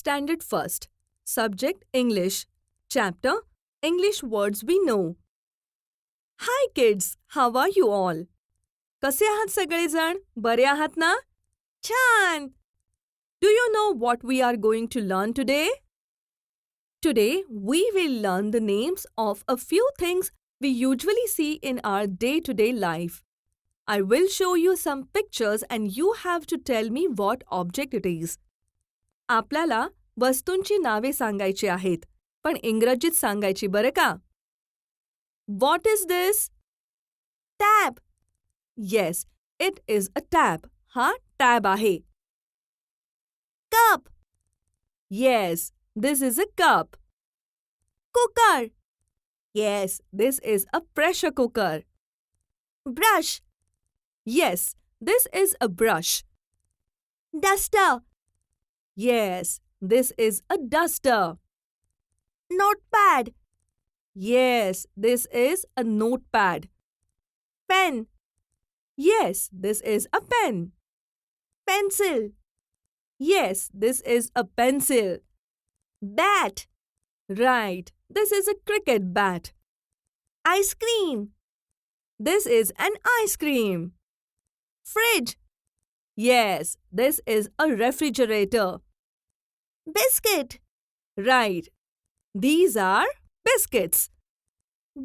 Standard First. Subject English. Chapter English Words We Know. Hi kids, how are you all? कसे आहात सगळेजण? बरे आहात ना? छान! Do you know what we are going to learn today? Today, we will learn the names of a few things we usually see in our day-to-day life. I will show you some pictures and you have to tell me what object it is. आपल्याला वस्तूंची नावे सांगायची आहेत, पण इंग्रजीत सांगायची बरं का? What is this? Tab. Yes, it is a tab. हा tab आहे. Cup. Yes, this is a cup. Cooker. Yes, this is a pressure cooker. Brush. Yes, this is a brush. Duster. Yes, this is a duster. Notepad. Yes, this is a notepad. Pen. Yes, this is a pen. Pencil. Yes, this is a pencil. Bat. Right, this is a cricket bat. Ice cream. This is an ice cream. Fridge. Yes, this is a refrigerator. Biscuit. Right, these are biscuits.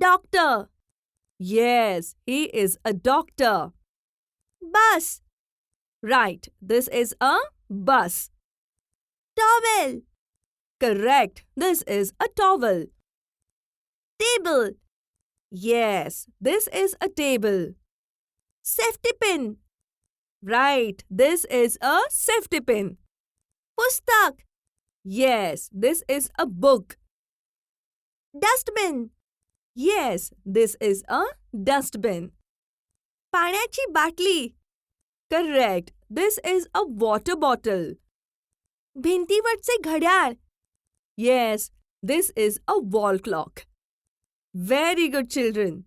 Doctor. Yes, he is a doctor. Bus. Right, this is a bus. Towel. Correct, this is a towel. Table. Yes, this is a table. Safety pin. Right, this is a safety pin. Pustak. Yes, this is a book. Dustbin. Yes, this is a dustbin. पाण्याची बाटली. Correct, this is a water bottle. भिंतीवरचे घड्याळ. Yes, this is a wall clock. Very good children.